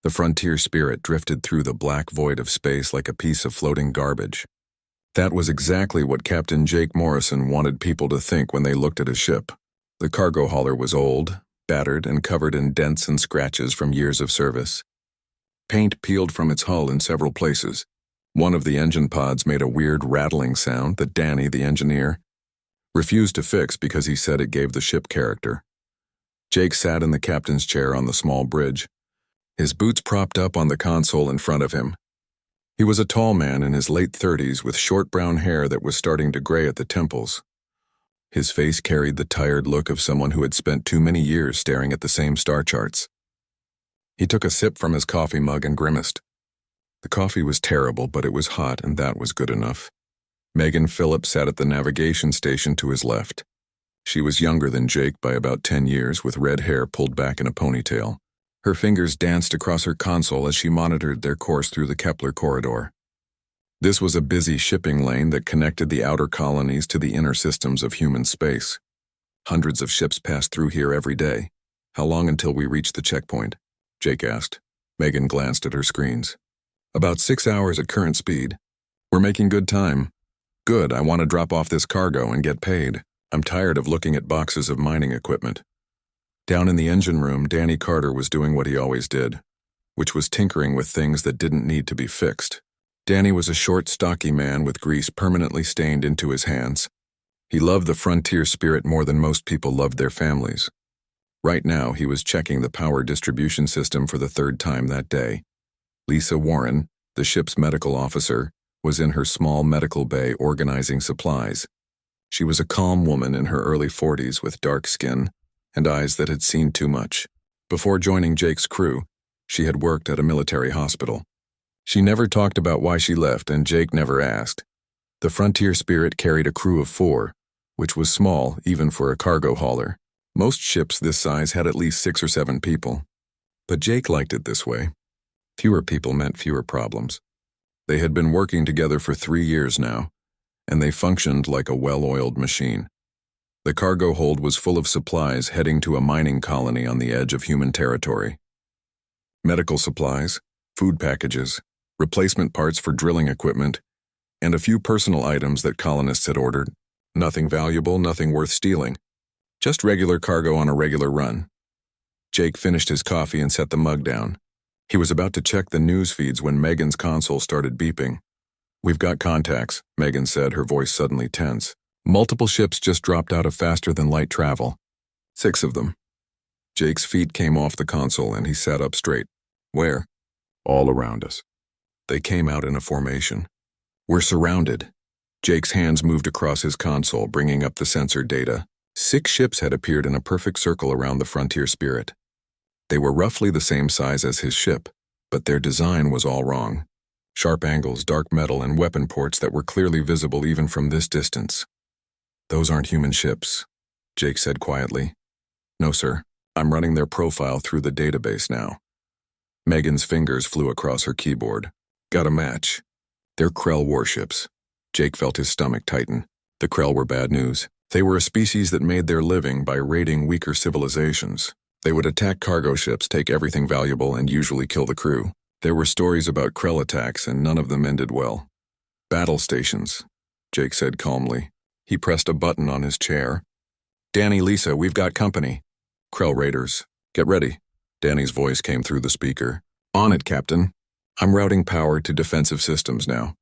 The frontier spirit drifted through the black void of space like a piece of floating garbage. That was exactly what Captain Jake Morrison wanted people to think when they looked at his ship. The cargo hauler was old, battered, and covered in dents and scratches from years of service. Paint peeled from its hull in several places. One of the engine pods made a weird rattling sound that Danny, the engineer, refused to fix because he said it gave the ship character. Jake sat in the captain's chair on the small bridge, his boots propped up on the console in front of him. He was a tall man in his late 30s with short brown hair that was starting to gray at the temples. His face carried the tired look of someone who had spent too many years staring at the same star charts. He took a sip from his coffee mug and grimaced. The coffee was terrible, but it was hot, and that was good enough. Megan Phillips sat at the navigation station to his left. She was younger than Jake by about 10 years, with red hair pulled back in a ponytail. Her fingers danced across her console as she monitored their course through the Kepler corridor. This was a busy shipping lane that connected the outer colonies to the inner systems of human space. Hundreds of ships passed through here every day. How long until we reach the checkpoint? Jake asked. Megan glanced at her screens. About 6 hours at current speed. We're making good time. Good, I want to drop off this cargo and get paid. I'm tired of looking at boxes of mining equipment. Down in the engine room, Danny Carter was doing what he always did, which was tinkering with things that didn't need to be fixed. Danny was a short, stocky man with grease permanently stained into his hands. He loved the frontier spirit more than most people loved their families. Right now, he was checking the power distribution system for the third time that day. Lisa Warren, the ship's medical officer, was in her small medical bay organizing supplies. She was a calm woman in her early 40s with dark skin and eyes that had seen too much. Before joining Jake's crew, she had worked at a military hospital. She never talked about why she left, and Jake never asked. The frontier spirit carried a crew of 4, which was small even for a cargo hauler. Most ships this size had at least 6 or 7 people. But Jake liked it this way. Fewer people meant fewer problems. They had been working together for 3 years now, and they functioned like a well-oiled machine. The cargo hold was full of supplies heading to a mining colony on the edge of human territory. Medical supplies, food packages, replacement parts for drilling equipment, and a few personal items that colonists had ordered. Nothing valuable, nothing worth stealing. Just regular cargo on a regular run. Jake finished his coffee and set the mug down. He was about to check the news feeds when Megan's console started beeping. "We've got contacts," Megan said, her voice suddenly tense. "Multiple ships just dropped out of faster-than-light travel. 6 of them." Jake's feet came off the console and he sat up straight. "Where?" "All around us." They came out in a formation. "We're surrounded." Jake's hands moved across his console, bringing up the sensor data. 6 ships had appeared in a perfect circle around the frontier spirit. They were roughly the same size as his ship, but their design was all wrong. Sharp angles, dark metal, and weapon ports that were clearly visible even from this distance. "Those aren't human ships," Jake said quietly. "No, sir. I'm running their profile through the database now." Megan's fingers flew across her keyboard. "Got a match. They're Krell warships." Jake felt his stomach tighten. The Krell were bad news. They were a species that made their living by raiding weaker civilizations. They would attack cargo ships, take everything valuable, and usually kill the crew. There were stories about Krell attacks, and none of them ended well. "Battle stations," Jake said calmly. He pressed a button on his chair. "Danny, Lisa, we've got company." "Krell raiders. Get ready." Danny's voice came through the speaker. "On it, Captain. I'm routing power to defensive systems now."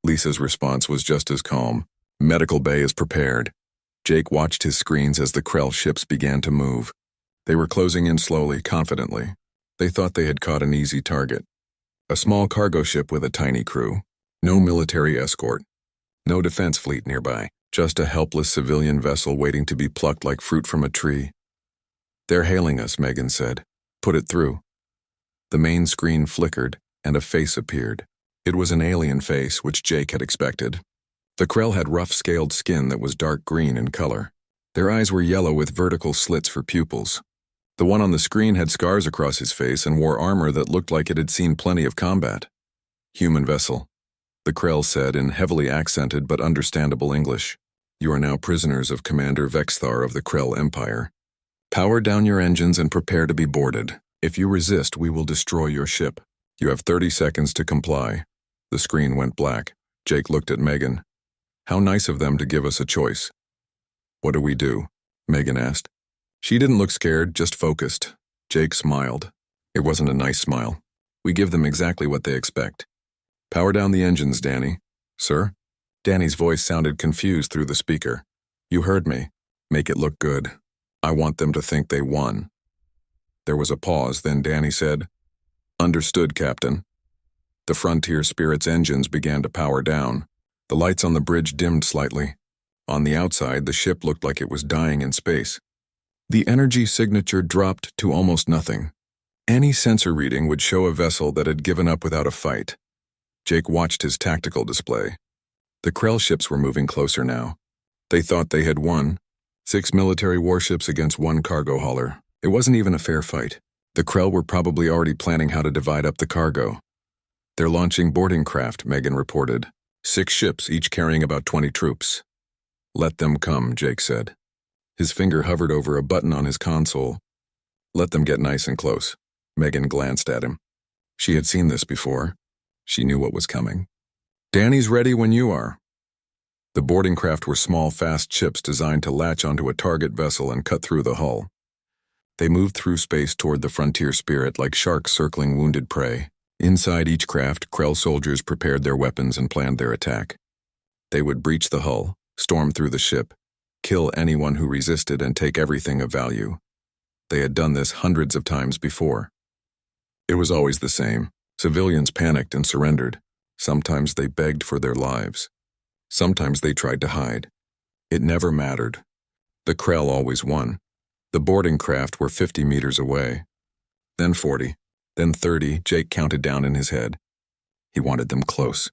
Lisa's response was just as calm. "Medical bay is prepared." Jake watched his screens as the Krell ships began to move. They were closing in slowly, confidently. They thought they had caught an easy target. A small cargo ship with a tiny crew. No military escort. No defense fleet nearby. Just a helpless civilian vessel waiting to be plucked like fruit from a tree. "They're hailing us," Megan said. "Put it through." The main screen flickered, and a face appeared. It was an alien face, which Jake had expected. The Krell had rough, scaled skin that was dark green in color. Their eyes were yellow with vertical slits for pupils. The one on the screen had scars across his face and wore armor that looked like it had seen plenty of combat. "Human vessel," the Krell said in heavily accented but understandable English. "You are now prisoners of Commander Vexthar of the Krell Empire. Power down your engines and prepare to be boarded." If you resist, we will destroy your ship. You have 30 seconds to comply. The screen went black. Jake looked at Megan. How nice of them to give us a choice. What do we do? Megan asked. She didn't look scared, just focused. Jake smiled. It wasn't a nice smile. We give them exactly what they expect. Power down the engines, Danny. Sir? Danny's voice sounded confused through the speaker. You heard me. Make it look good. I want them to think they won. There was a pause, then Danny said, Understood, Captain. The Frontier Spirit's engines began to power down. The lights on the bridge dimmed slightly. On the outside, the ship looked like it was dying in space. The energy signature dropped to almost nothing. Any sensor reading would show a vessel that had given up without a fight. Jake watched his tactical display. The Krell ships were moving closer now. They thought they had won. 6 military warships against 1 cargo hauler. It wasn't even a fair fight. The Krell were probably already planning how to divide up the cargo. They're launching boarding craft, Megan reported. 6 ships, each carrying about 20 troops. Let them come, Jake said. His finger hovered over a button on his console. Let them get nice and close. Megan glanced at him. She had seen this before. She knew what was coming. Danny's ready when you are. The boarding craft were small, fast ships designed to latch onto a target vessel and cut through the hull. They moved through space toward the Frontier Spirit like sharks circling wounded prey. Inside each craft, Krell soldiers prepared their weapons and planned their attack. They would breach the hull, storm through the ship, kill anyone who resisted, and take everything of value. They had done this hundreds of times before. It was always the same. Civilians panicked and surrendered. Sometimes they begged for their lives. Sometimes they tried to hide. It never mattered. The Krell always won. The boarding craft were 50 meters away. Then 40. Then 30. Jake counted down in his head. He wanted them close.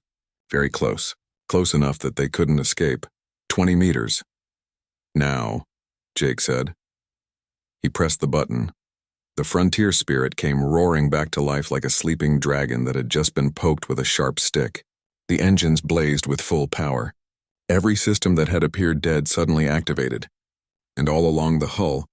Very close. Close enough that they couldn't escape. 20 meters. Now, Jake said. He pressed the button. The Frontier Spirit came roaring back to life like a sleeping dragon that had just been poked with a sharp stick. The engines blazed with full power. Every system that had appeared dead suddenly activated. And all along the hull,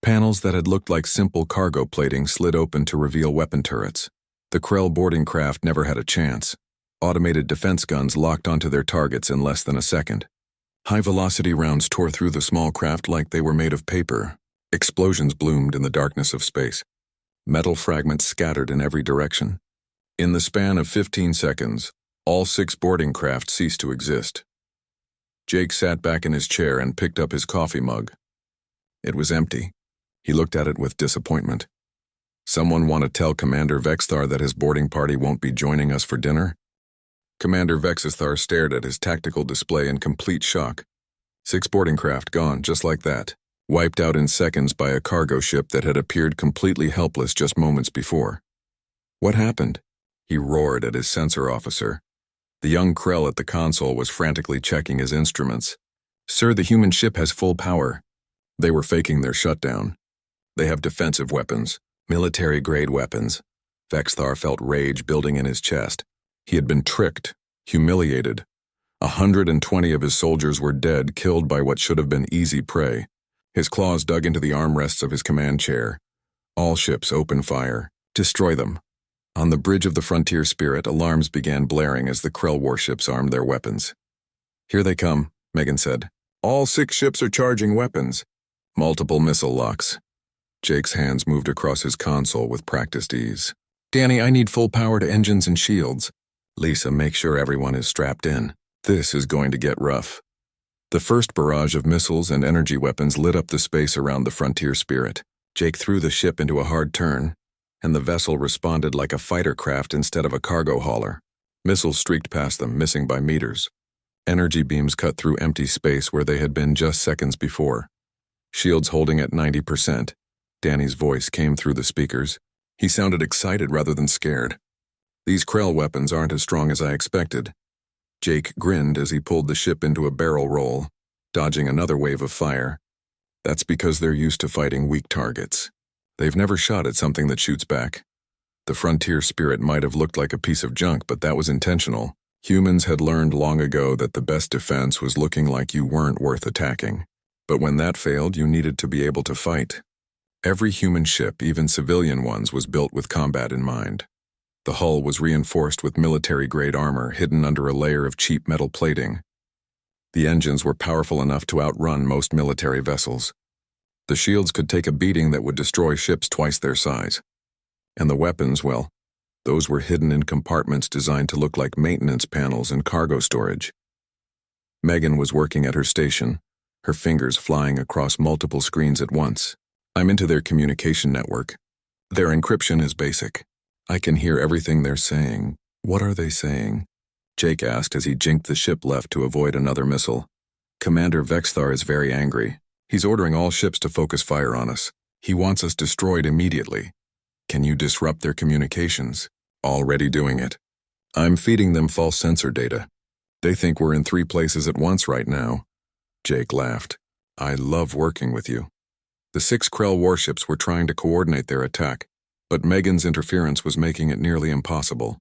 panels that had looked like simple cargo plating slid open to reveal weapon turrets. The Krell boarding craft never had a chance. Automated defense guns locked onto their targets in less than a second. High-velocity rounds tore through the small craft like they were made of paper. Explosions bloomed in the darkness of space. Metal fragments scattered in every direction. In the span of 15 seconds, all 6 boarding craft ceased to exist. Jake sat back in his chair and picked up his coffee mug. It was empty. He looked at it with disappointment. Someone want to tell Commander Vexthar that his boarding party won't be joining us for dinner? Commander Vexthar stared at his tactical display in complete shock. 6 boarding craft gone, just like that. Wiped out in seconds by a cargo ship that had appeared completely helpless just moments before. What happened? He roared at his sensor officer. The young Krell at the console was frantically checking his instruments. Sir, the human ship has full power. They were faking their shutdown. They have defensive weapons, military-grade weapons. Vexthar felt rage building in his chest. He had been tricked, humiliated. 120 of his soldiers were dead, killed by what should have been easy prey. His claws dug into the armrests of his command chair. All ships open fire. Destroy them. On the bridge of the Frontier Spirit, alarms began blaring as the Krell warships armed their weapons. Here they come, Megan said. All 6 ships are charging weapons. Multiple missile locks. Jake's hands moved across his console with practiced ease. Danny, I need full power to engines and shields. Lisa, make sure everyone is strapped in. This is going to get rough. The first barrage of missiles and energy weapons lit up the space around the Frontier Spirit. Jake threw the ship into a hard turn, and the vessel responded like a fighter craft instead of a cargo hauler. Missiles streaked past them, missing by meters. Energy beams cut through empty space where they had been just seconds before. Shields holding at 90%. Danny's voice came through the speakers. He sounded excited rather than scared. These Krell weapons aren't as strong as I expected. Jake grinned as he pulled the ship into a barrel roll, dodging another wave of fire. That's because they're used to fighting weak targets. They've never shot at something that shoots back. The Frontier Spirit might have looked like a piece of junk, but that was intentional. Humans had learned long ago that the best defense was looking like you weren't worth attacking. But when that failed, you needed to be able to fight. Every human ship, even civilian ones, was built with combat in mind. The hull was reinforced with military-grade armor hidden under a layer of cheap metal plating. The engines were powerful enough to outrun most military vessels. The shields could take a beating that would destroy ships twice their size. And the weapons, well, those were hidden in compartments designed to look like maintenance panels and cargo storage. Megan was working at her station, her fingers flying across multiple screens at once. I'm into their communication network. Their encryption is basic. I can hear everything they're saying. What are they saying? Jake asked as he jinked the ship left to avoid another missile. Commander Vexthar is very angry. He's ordering all ships to focus fire on us. He wants us destroyed immediately. Can you disrupt their communications? Already doing it. I'm feeding them false sensor data. They think we're in 3 places at once right now. Jake laughed. I love working with you. The 6 Krell warships were trying to coordinate their attack, but Megan's interference was making it nearly impossible.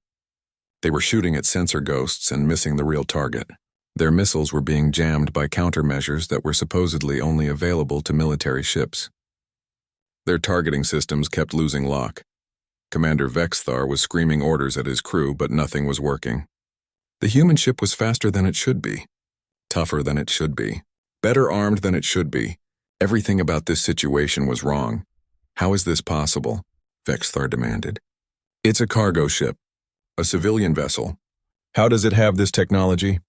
They were shooting at sensor ghosts and missing the real target. Their missiles were being jammed by countermeasures that were supposedly only available to military ships. Their targeting systems kept losing lock. Commander Vexthar was screaming orders at his crew, but nothing was working. The human ship was faster than it should be, tougher than it should be, better armed than it should be. Everything about this situation was wrong. How is this possible? Vexthar demanded. It's a cargo ship, a civilian vessel. How does it have this technology?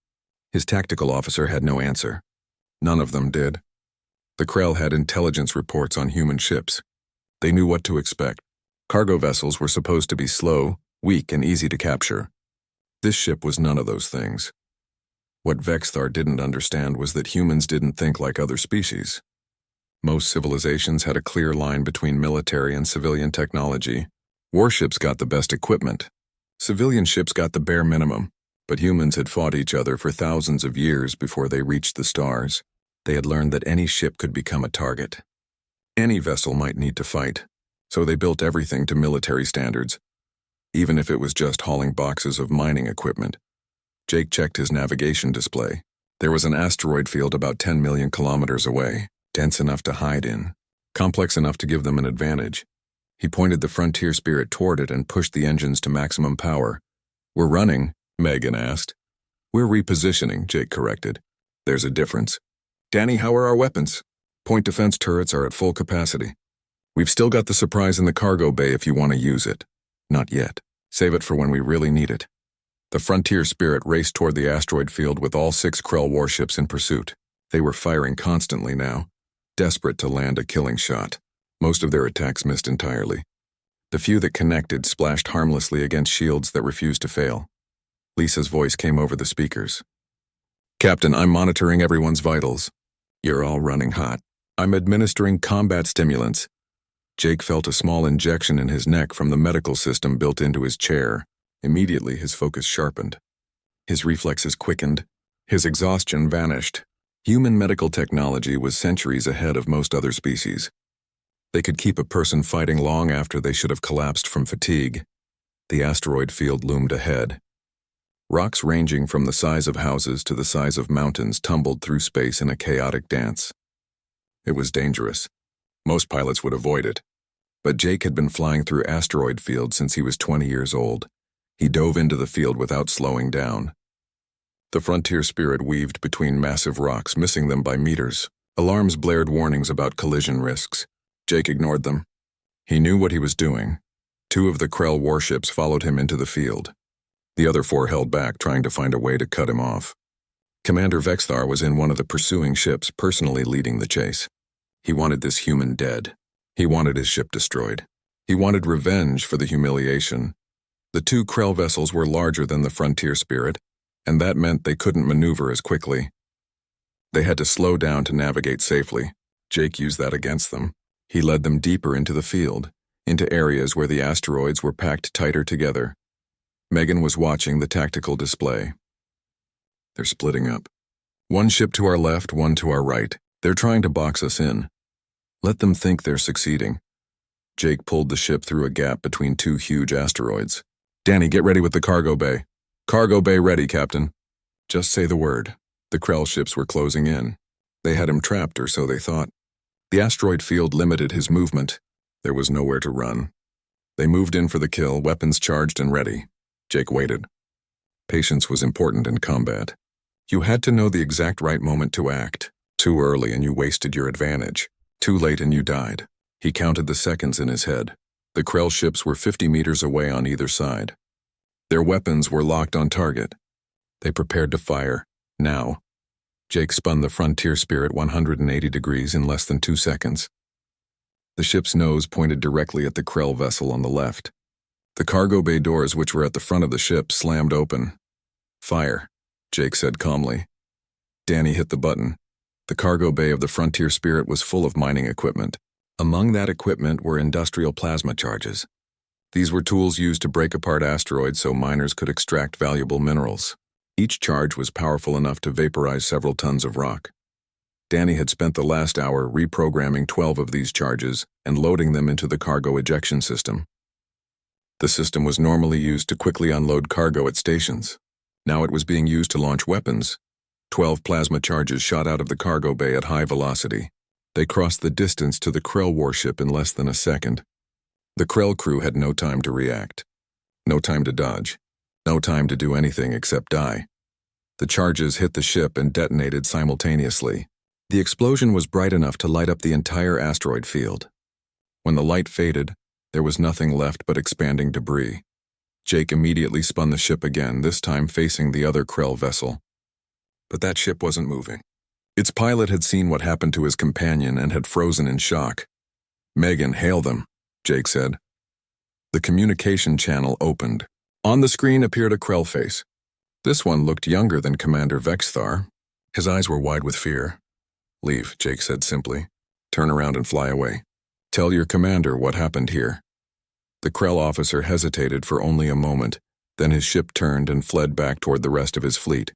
His tactical officer had no answer. None of them did. The Krell had intelligence reports on human ships. They knew what to expect. Cargo vessels were supposed to be slow, weak, and easy to capture. This ship was none of those things. What Vexthar didn't understand was that humans didn't think like other species. Most civilizations had a clear line between military and civilian technology. Warships got the best equipment. Civilian ships got the bare minimum, but humans had fought each other for thousands of years before they reached the stars. They had learned that any ship could become a target. Any vessel might need to fight, so they built everything to military standards, even if it was just hauling boxes of mining equipment. Jake checked his navigation display. There was an asteroid field about 10 million kilometers away, dense enough to hide in, complex enough to give them an advantage. He pointed the Frontier Spirit toward it and pushed the engines to maximum power. We're running, Megan asked. We're repositioning, Jake corrected. There's a difference. Danny, how are our weapons? Point defense turrets are at full capacity. We've still got the surprise in the cargo bay if you want to use it. Not yet. Save it for when we really need it. The Frontier Spirit raced toward the asteroid field with all 6 Krell warships in pursuit. They were firing constantly now, desperate to land a killing shot. Most of their attacks missed entirely. The few that connected splashed harmlessly against shields that refused to fail. Lisa's voice came over the speakers. Captain, I'm monitoring everyone's vitals. You're all running hot. I'm administering combat stimulants. Jake felt a small injection in his neck from the medical system built into his chair. Immediately, his focus sharpened. His reflexes quickened. His exhaustion vanished. Human medical technology was centuries ahead of most other species. They could keep a person fighting long after they should have collapsed from fatigue. The asteroid field loomed ahead. Rocks ranging from the size of houses to the size of mountains tumbled through space in a chaotic dance. It was dangerous. Most pilots would avoid it. But Jake had been flying through asteroid fields since he was 20 years old. He dove into the field without slowing down. The Frontier Spirit weaved between massive rocks, missing them by meters. Alarms blared warnings about collision risks. Jake ignored them. He knew what he was doing. 2 of the Krell warships followed him into the field. The other 4 held back, trying to find a way to cut him off. Commander Vexthar was in one of the pursuing ships, personally leading the chase. He wanted this human dead. He wanted his ship destroyed. He wanted revenge for the humiliation. The 2 Krell vessels were larger than the Frontier Spirit, and that meant they couldn't maneuver as quickly. They had to slow down to navigate safely. Jake used that against them. He led them deeper into the field, into areas where the asteroids were packed tighter together. Megan was watching the tactical display. They're splitting up. 1 ship to our left, 1 to our right. They're trying to box us in. Let them think they're succeeding. Jake pulled the ship through a gap between 2 huge asteroids. Danny, get ready with the cargo bay. Cargo bay ready, Captain. Just say the word. The Krell ships were closing in. They had him trapped, or so they thought. The asteroid field limited his movement. There was nowhere to run. They moved in for the kill, weapons charged and ready. Jake waited. Patience was important in combat. You had to know the exact right moment to act. Too early and you wasted your advantage. Too late and you died. He counted the seconds in his head. The Krell ships were 50 meters away on either side. Their weapons were locked on target. They prepared to fire. Now. Jake spun the Frontier Spirit 180 degrees in less than 2 seconds. The ship's nose pointed directly at the Krell vessel on the left. The cargo bay doors, which were at the front of the ship, slammed open. Fire, Jake said calmly. Danny hit the button. The cargo bay of the Frontier Spirit was full of mining equipment. Among that equipment were industrial plasma charges. These were tools used to break apart asteroids so miners could extract valuable minerals. Each charge was powerful enough to vaporize several tons of rock. Danny had spent the last hour reprogramming 12 of these charges and loading them into the cargo ejection system. The system was normally used to quickly unload cargo at stations. Now it was being used to launch weapons. 12 plasma charges shot out of the cargo bay at high velocity. They crossed the distance to the Krell warship in less than a second. The Krell crew had no time to react. No time to dodge. No time to do anything except die. The charges hit the ship and detonated simultaneously. The explosion was bright enough to light up the entire asteroid field. When the light faded, there was nothing left but expanding debris. Jake immediately spun the ship again, this time facing the other Krell vessel. But that ship wasn't moving. Its pilot had seen what happened to his companion and had frozen in shock. "Megan, hail them," Jake said. The communication channel opened. On the screen appeared a Krell face. This one looked younger than Commander Vexthar. His eyes were wide with fear. "Leave," Jake said simply. "Turn around and fly away. Tell your commander what happened here." The Krell officer hesitated for only a moment, then his ship turned and fled back toward the rest of his fleet.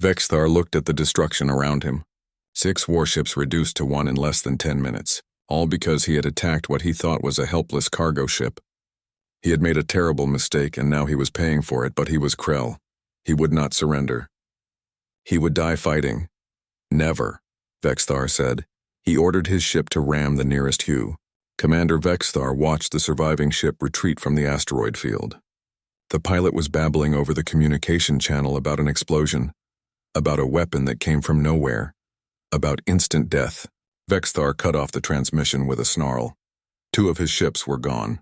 Vexthar looked at the destruction around him. 6 warships reduced to 1 in less than 10 minutes, all because he had attacked what he thought was a helpless cargo ship. He had made a terrible mistake and now he was paying for it, but he was Krell. He would not surrender. He would die fighting. "Never," Vexthar said. He ordered his ship to ram the nearest Hue. Commander Vexthar watched the surviving ship retreat from the asteroid field. The pilot was babbling over the communication channel about an explosion, about a weapon that came from nowhere, about instant death. Vexthar cut off the transmission with a snarl. 2 of his ships were gone.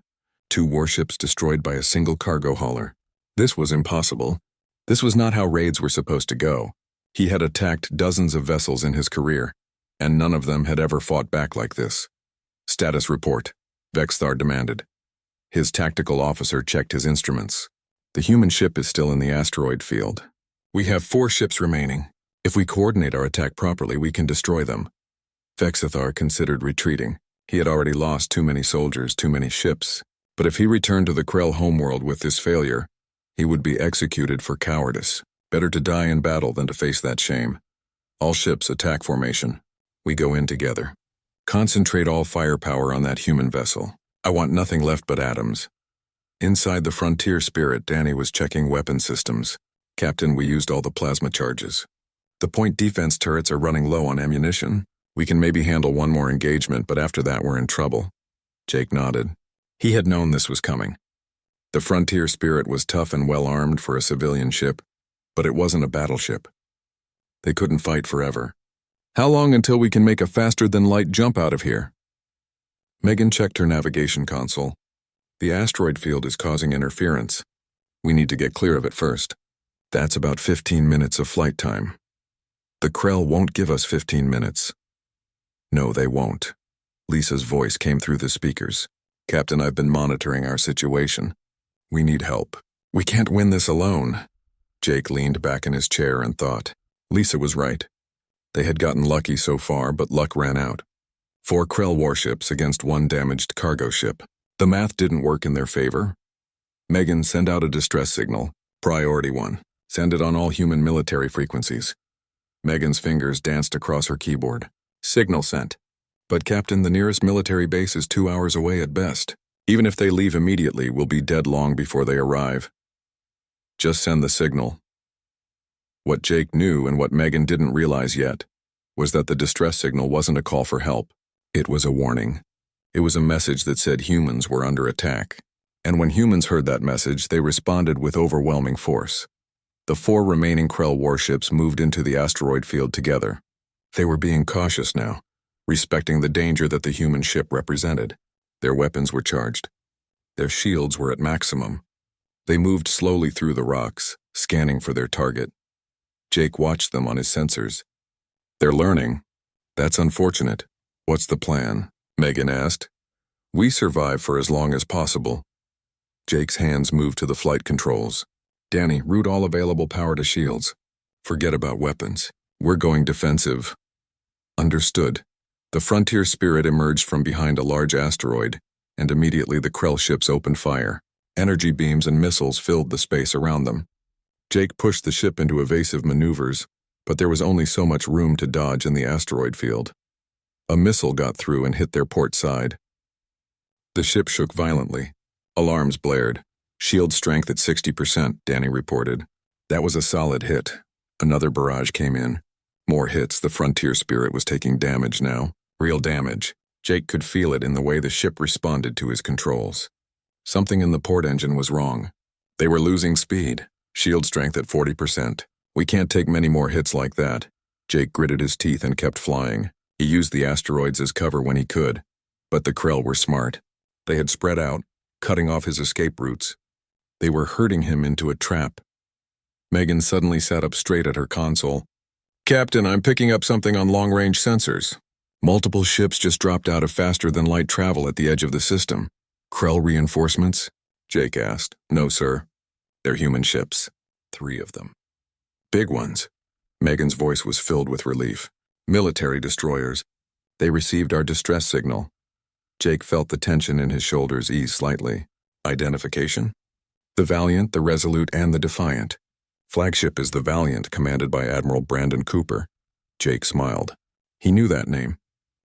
2 warships destroyed by a single cargo hauler. This was impossible. This was not how raids were supposed to go. He had attacked dozens of vessels in his career, and none of them had ever fought back like this. "Status report," Vexthar demanded. His tactical officer checked his instruments. "The human ship is still in the asteroid field. We have 4 ships remaining. If we coordinate our attack properly, we can destroy them." Vexthar considered retreating. He had already lost too many soldiers, too many ships. But if he returned to the Krell homeworld with this failure, he would be executed for cowardice. Better to die in battle than to face that shame. "All ships attack formation. We go in together. Concentrate all firepower on that human vessel. I want nothing left but atoms." Inside the Frontier Spirit, Danny was checking weapon systems. "Captain, we used all the plasma charges. The point defense turrets are running low on ammunition. We can maybe handle 1 more engagement, but after that we're in trouble." Jake nodded. He had known this was coming. The Frontier Spirit was tough and well armed for a civilian ship, but it wasn't a battleship. They couldn't fight forever. "How long until we can make a faster-than-light jump out of here?" Megan checked her navigation console. "The asteroid field is causing interference. We need to get clear of it first. That's about 15 minutes of flight time." "The Krell won't give us 15 minutes." "No, they won't." Lisa's voice came through the speakers. "Captain, I've been monitoring our situation. We need help. We can't win this alone." Jake leaned back in his chair and thought. Lisa was right. They had gotten lucky so far, but luck ran out. 4 Krell warships against 1 damaged cargo ship. The math didn't work in their favor. "Megan, send out a distress signal. Priority 1. Send it on all human military frequencies." Megan's fingers danced across her keyboard. "Signal sent." "But Captain, the nearest military base is 2 hours away at best. Even if they leave immediately, we'll be dead long before they arrive." "Just send the signal." What Jake knew and what Megan didn't realize yet was that the distress signal wasn't a call for help. It was a warning. It was a message that said humans were under attack. And when humans heard that message, they responded with overwhelming force. The 4 remaining Krell warships moved into the asteroid field together. They were being cautious now, respecting the danger that the human ship represented. Their weapons were charged. Their shields were at maximum. They moved slowly through the rocks, scanning for their target. Jake watched them on his sensors. They're learning. That's unfortunate. What's the plan? Megan asked. We survive for as long as possible. Jake's hands moved to the flight controls. Danny, route all available power to shields. Forget about weapons. We're going defensive. Understood. The Frontier Spirit emerged from behind a large asteroid, and immediately the Krell ships opened fire. Energy beams and missiles filled the space around them. Jake pushed the ship into evasive maneuvers, but there was only so much room to dodge in the asteroid field. A missile got through and hit their port side. The ship shook violently. Alarms blared. Shield strength at 60%, Danny reported. That was a solid hit. Another barrage came in. More hits. The Frontier Spirit was taking damage now. Real damage. Jake could feel it in the way the ship responded to his controls. Something in the port engine was wrong. They were losing speed. Shield strength at 40%. We can't take many more hits like that. Jake gritted his teeth and kept flying. He used the asteroids as cover when he could. But the Krell were smart. They had spread out, cutting off his escape routes. They were herding him into a trap. Megan suddenly sat up straight at her console. Captain, I'm picking up something on long-range sensors. Multiple ships just dropped out of faster-than-light travel at the edge of the system. Krell reinforcements? Jake asked. No, sir. They're human ships. 3 of them. Big ones. Megan's voice was filled with relief. Military destroyers. They received our distress signal. Jake felt the tension in his shoulders ease slightly. Identification? The Valiant, the Resolute, and the Defiant. Flagship is the Valiant, commanded by Admiral Brandon Cooper. Jake smiled. He knew that name.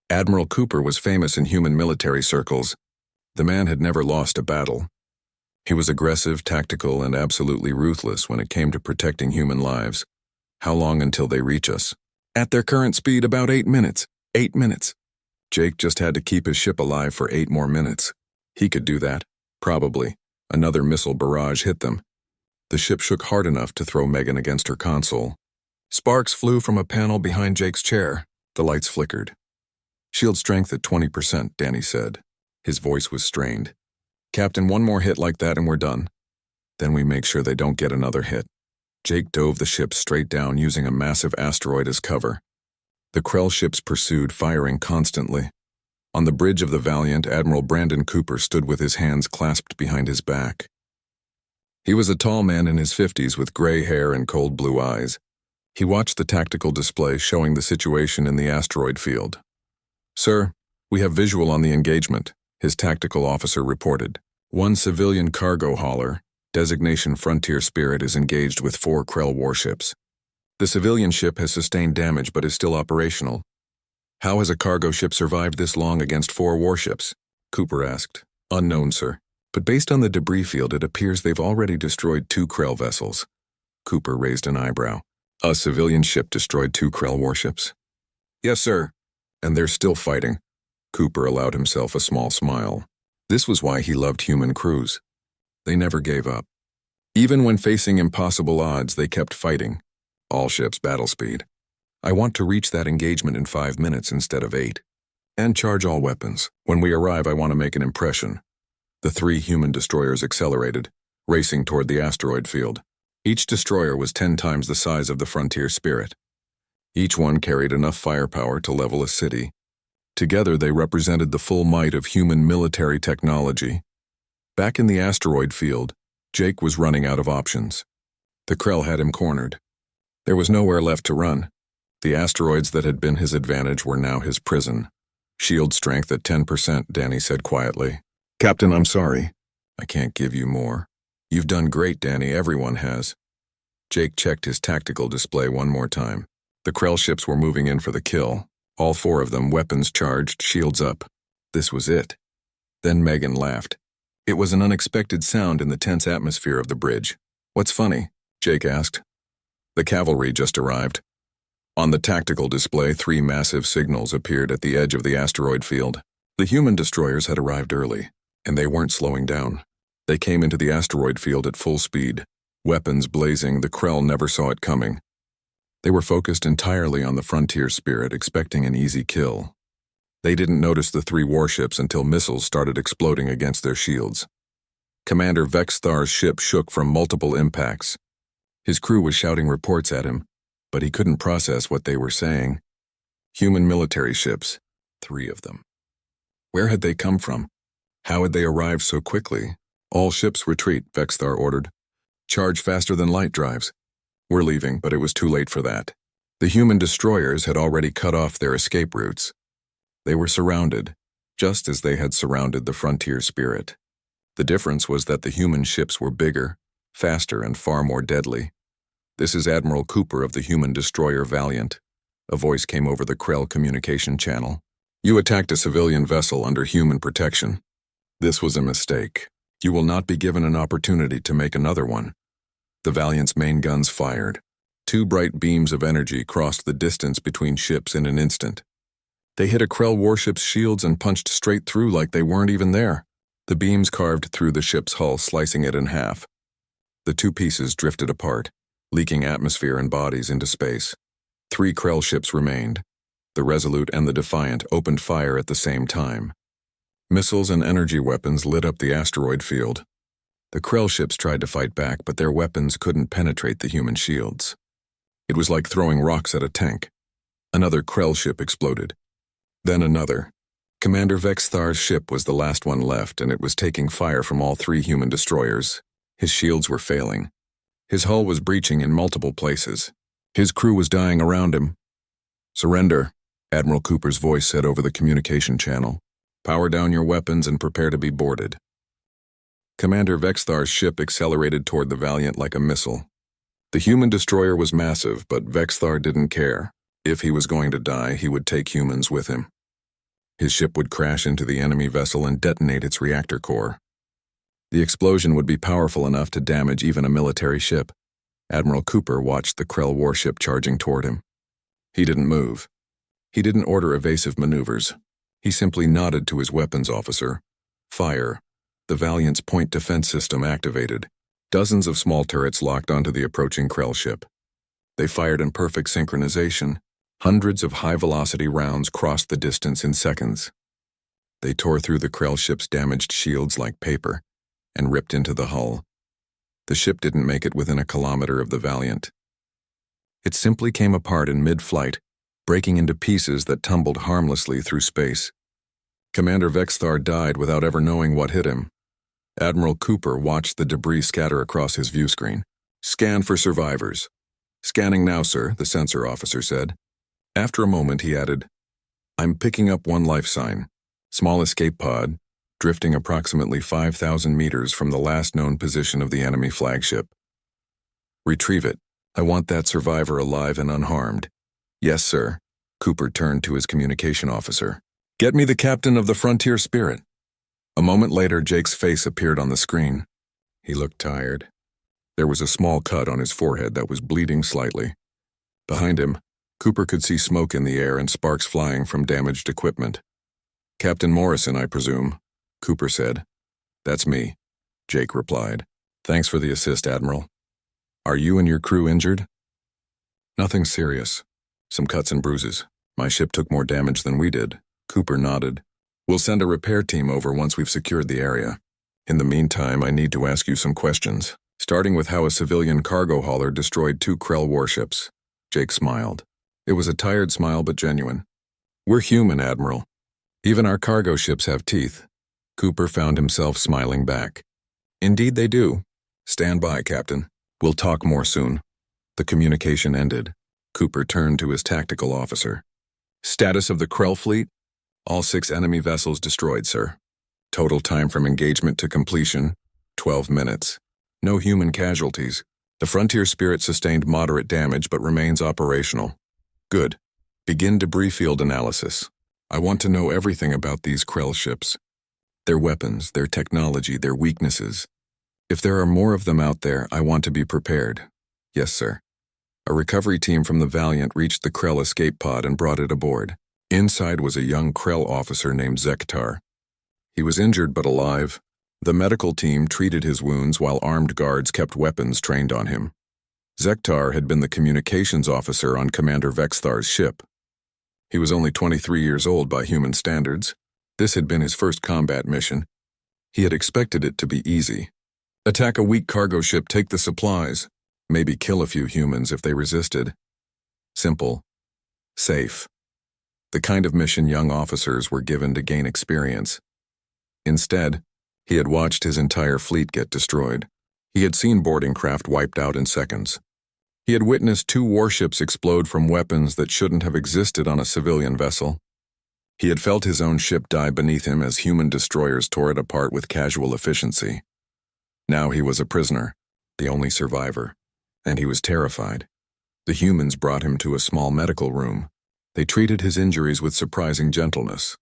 Admiral Cooper was famous in human military circles. The man had never lost a battle. He was aggressive, tactical, and absolutely ruthless when it came to protecting human lives. How long until they reach us? At their current speed, about 8 minutes. 8 minutes. Jake just had to keep his ship alive for 8 more minutes. He could do that. Probably. Another missile barrage hit them. The ship shook hard enough to throw Megan against her console. Sparks flew from a panel behind Jake's chair. The lights flickered. Shield strength at 20%, Danny said. His voice was strained. Captain, one more hit like that and we're done. Then we make sure they don't get another hit. Jake dove the ship straight down using a massive asteroid as cover. The Krell ships pursued, firing constantly. On the bridge of the Valiant, Admiral Brandon Cooper stood with his hands clasped behind his back. He was a tall man in his 50s with gray hair and cold blue eyes. He watched the tactical display showing the situation in the asteroid field. Sir, we have visual on the engagement, his tactical officer reported. 1 civilian cargo hauler, designation Frontier Spirit, is engaged with 4 Krell warships. The civilian ship has sustained damage but is still operational. How has a cargo ship survived this long against 4 warships? Cooper asked. Unknown, sir. But based on the debris field, it appears they've already destroyed 2 Krell vessels. Cooper raised an eyebrow. A civilian ship destroyed 2 Krell warships? Yes, sir. And they're still fighting. Cooper allowed himself a small smile. This was why he loved human crews. They never gave up. Even when facing impossible odds, they kept fighting. All ships battle speed. I want to reach that engagement in 5 minutes instead of 8. And charge all weapons. When we arrive, I want to make an impression. The 3 human destroyers accelerated, racing toward the asteroid field. Each destroyer was 10 times the size of the Frontier Spirit. Each one carried enough firepower to level a city. Together, they represented the full might of human military technology. Back in the asteroid field, Jake was running out of options. The Krell had him cornered. There was nowhere left to run. The asteroids that had been his advantage were now his prison. Shield strength at 10%, Danny said quietly. Captain, I'm sorry. I can't give you more. You've done great, Danny. Everyone has. Jake checked his tactical display one more time. The Krell ships were moving in for the kill. All 4 of them, weapons charged, shields up. This was it. Then Megan laughed. It was an unexpected sound in the tense atmosphere of the bridge. What's funny? Jake asked. The cavalry just arrived. On the tactical display, 3 massive signals appeared at the edge of the asteroid field. The human destroyers had arrived early, and they weren't slowing down. They came into the asteroid field at full speed. Weapons blazing, the Krell never saw it coming. They were focused entirely on the frontier spirit, expecting an easy kill. They didn't notice the 3 warships until missiles started exploding against their shields. Commander Vexthar's ship shook from multiple impacts. His crew was shouting reports at him, but he couldn't process what they were saying. Human military ships, 3 of them. Where had they come from? How had they arrived so quickly? All ships retreat, Vexthar ordered. Charge faster than light drives. We're leaving, but it was too late for that. The human destroyers had already cut off their escape routes. They were surrounded, just as they had surrounded the frontier spirit. The difference was that the human ships were bigger, faster, and far more deadly. "This is Admiral Cooper of the human destroyer Valiant," a voice came over the Krell communication channel. "You attacked a civilian vessel under human protection. This was a mistake. You will not be given an opportunity to make another one." The Valiant's main guns fired. 2 bright beams of energy crossed the distance between ships in an instant. They hit a Krell warship's shields and punched straight through like they weren't even there. The beams carved through the ship's hull, slicing it in half. The 2 pieces drifted apart, leaking atmosphere and bodies into space. 3 Krell ships remained. The Resolute and the Defiant opened fire at the same time. Missiles and energy weapons lit up the asteroid field. The Krell ships tried to fight back, but their weapons couldn't penetrate the human shields. It was like throwing rocks at a tank. Another Krell ship exploded. Then another. Commander Vexthar's ship was the last one left, and it was taking fire from all 3 human destroyers. His shields were failing. His hull was breaching in multiple places. His crew was dying around him. "Surrender," Admiral Cooper's voice said over the communication channel. "Power down your weapons and prepare to be boarded." Commander Vexthar's ship accelerated toward the Valiant like a missile. The human destroyer was massive, but Vexthar didn't care. If he was going to die, he would take humans with him. His ship would crash into the enemy vessel and detonate its reactor core. The explosion would be powerful enough to damage even a military ship. Admiral Cooper watched the Krell warship charging toward him. He didn't move. He didn't order evasive maneuvers. He simply nodded to his weapons officer. "Fire." The Valiant's point defense system activated. Dozens of small turrets locked onto the approaching Krell ship. They fired in perfect synchronization. Hundreds of high-velocity rounds crossed the distance in seconds. They tore through the Krell ship's damaged shields like paper and ripped into the hull. The ship didn't make it within a kilometer of the Valiant. It simply came apart in mid-flight, breaking into pieces that tumbled harmlessly through space. Commander Vexthar died without ever knowing what hit him. Admiral Cooper watched the debris scatter across his view screen. "Scan for survivors." "Scanning now, sir," the sensor officer said. After a moment, he added, "I'm picking up 1 life sign. Small escape pod, drifting approximately 5,000 meters from the last known position of the enemy flagship. Retrieve it. I want that survivor alive and unharmed." "Yes, sir." Cooper turned to his communication officer. "Get me the captain of the Frontier Spirit." A moment later, Jake's face appeared on the screen. He looked tired. There was a small cut on his forehead that was bleeding slightly. Behind him, Cooper could see smoke in the air and sparks flying from damaged equipment. "Captain Morrison, I presume," Cooper said. "That's me," Jake replied. "Thanks for the assist, Admiral. Are you and your crew injured?" "Nothing serious. Some cuts and bruises. My ship took more damage than we did." Cooper nodded. "We'll send a repair team over once we've secured the area. In the meantime, I need to ask you some questions, starting with how a civilian cargo hauler destroyed 2 Krell warships." Jake smiled. It was a tired smile but genuine. "We're human, Admiral. Even our cargo ships have teeth." Cooper found himself smiling back. "Indeed they do. Stand by, Captain. We'll talk more soon." The communication ended. Cooper turned to his tactical officer. "Status of the Krell fleet? All 6 enemy vessels destroyed, sir. Total time from engagement to completion, 12 minutes. No human casualties. The Frontier Spirit sustained moderate damage but remains operational." "Good. Begin debris field analysis. I want to know everything about these Krell ships. Their weapons, their technology, their weaknesses. If there are more of them out there, I want to be prepared." "Yes, sir." A recovery team from the Valiant reached the Krell escape pod and brought it aboard. Inside was a young Krell officer named Zektar. He was injured but alive. The medical team treated his wounds while armed guards kept weapons trained on him. Zektar had been the communications officer on Commander Vexthar's ship. He was only 23 years old by human standards. This had been his first combat mission. He had expected it to be easy. Attack a weak cargo ship, take the supplies, maybe kill a few humans if they resisted. Simple. Safe. The kind of mission young officers were given to gain experience. Instead, he had watched his entire fleet get destroyed. He had seen boarding craft wiped out in seconds. He had witnessed 2 warships explode from weapons that shouldn't have existed on a civilian vessel. He had felt his own ship die beneath him as human destroyers tore it apart with casual efficiency. Now he was a prisoner, the only survivor, and he was terrified. The humans brought him to a small medical room. They treated his injuries with surprising gentleness.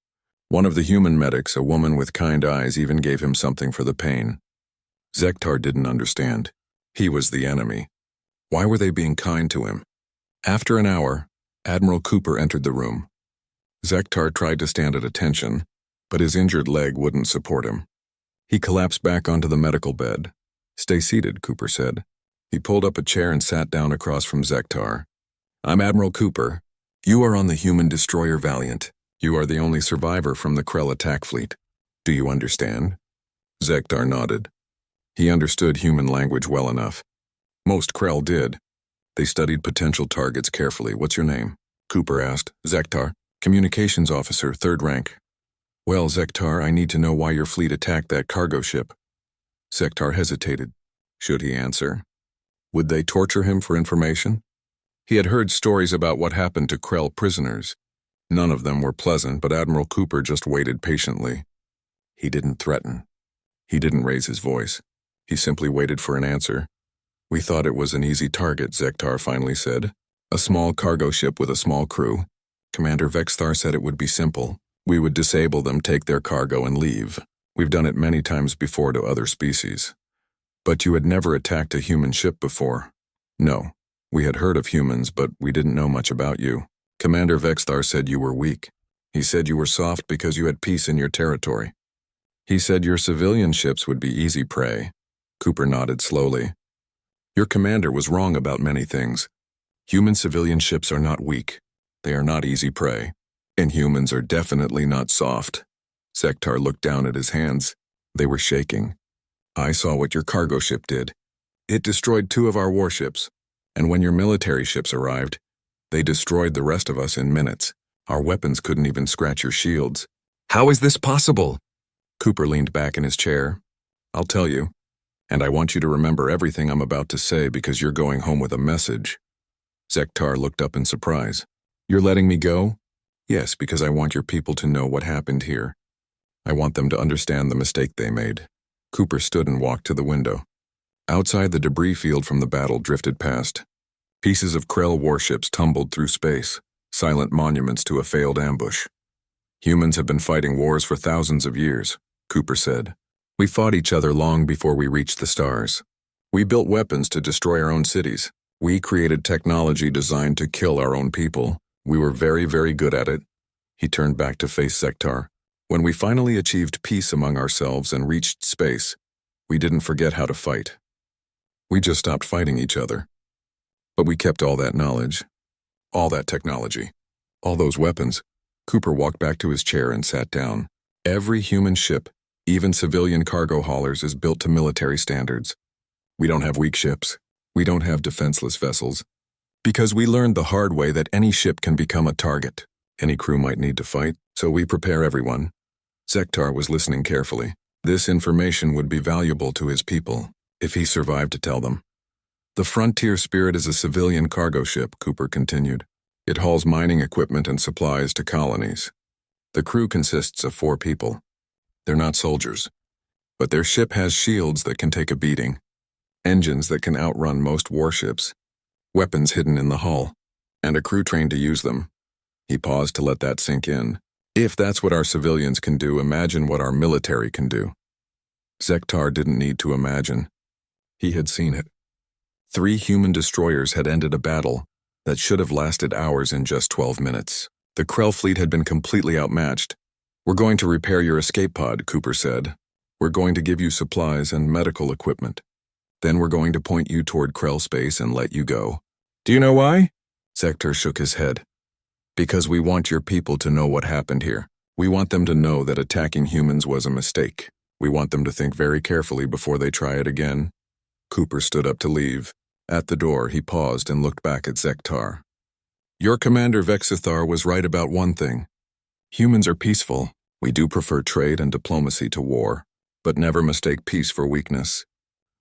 One of the human medics, a woman with kind eyes, even gave him something for the pain. Zektar didn't understand. He was the enemy. Why were they being kind to him? After an hour, Admiral Cooper entered the room. Zektar tried to stand at attention, but his injured leg wouldn't support him. He collapsed back onto the medical bed. "Stay seated," Cooper said. He pulled up a chair and sat down across from Zektar. "I'm Admiral Cooper. You are on the human destroyer Valiant. You are the only survivor from the Krell attack fleet. Do you understand?" Zektar nodded. He understood human language well enough. Most Krell did. They studied potential targets carefully. "What's your name?" Cooper asked. "Zektar, communications officer, 3rd rank." "Well, Zektar, I need to know why your fleet attacked that cargo ship." Zektar hesitated. Should he answer? Would they torture him for information? He had heard stories about what happened to Krell prisoners. None of them were pleasant, but Admiral Cooper just waited patiently. He didn't threaten. He didn't raise his voice. He simply waited for an answer. "We thought it was an easy target," Zektar finally said. "A small cargo ship with a small crew. Commander Vexthar said it would be simple. We would disable them, take their cargo, and leave. We've done it many times before to other species." "But you had never attacked a human ship before." "No. We had heard of humans, but we didn't know much about you. Commander Vexthar said you were weak. He said you were soft because you had peace in your territory. He said your civilian ships would be easy prey." Cooper nodded slowly. "Your commander was wrong about many things. Human civilian ships are not weak. They are not easy prey. And humans are definitely not soft." Zektar looked down at his hands. They were shaking. "I saw what your cargo ship did. It destroyed 2 of our warships. And when your military ships arrived, they destroyed the rest of us in minutes. Our weapons couldn't even scratch your shields." "How is this possible?" Cooper leaned back in his chair. "I'll tell you. And I want you to remember everything I'm about to say because you're going home with a message." Zektar looked up in surprise. "You're letting me go?" "Yes, because I want your people to know what happened here. I want them to understand the mistake they made." Cooper stood and walked to the window. Outside, the debris field from the battle drifted past. Pieces of Krell warships tumbled through space, silent monuments to a failed ambush. "Humans have been fighting wars for thousands of years," Cooper said. "We fought each other long before we reached the stars. We built weapons to destroy our own cities. We created technology designed to kill our own people. We were very, very good at it." He turned back to face Zektar. "When we finally achieved peace among ourselves and reached space, we didn't forget how to fight. We just stopped fighting each other. But we kept all that knowledge, all that technology, all those weapons." Cooper walked back to his chair and sat down. "Every human ship, even civilian cargo haulers, is built to military standards. We don't have weak ships. We don't have defenseless vessels. Because we learned the hard way that any ship can become a target. Any crew might need to fight, so we prepare everyone." Zektar was listening carefully. This information would be valuable to his people, if he survived to tell them. "The Frontier Spirit is a civilian cargo ship," Cooper continued. "It hauls mining equipment and supplies to colonies. The crew consists of 4 people. They're not soldiers, but their ship has shields that can take a beating, engines that can outrun most warships, weapons hidden in the hull, and a crew trained to use them." He paused to let that sink in. "If that's what our civilians can do, imagine what our military can do." Zektar didn't need to imagine. He had seen it. 3 human destroyers had ended a battle that should have lasted hours in just 12 minutes. The Krell fleet had been completely outmatched. "We're going to repair your escape pod," Cooper said. "We're going to give you supplies and medical equipment. Then we're going to point you toward Krell space and let you go." "Do you know why?" Zector shook his head. "Because we want your people to know what happened here. We want them to know that attacking humans was a mistake. We want them to think very carefully before they try it again." Cooper stood up to leave. At the door, he paused and looked back at Zector. "Your commander Vexithar was right about one thing. Humans are peaceful. We do prefer trade and diplomacy to war, but never mistake peace for weakness.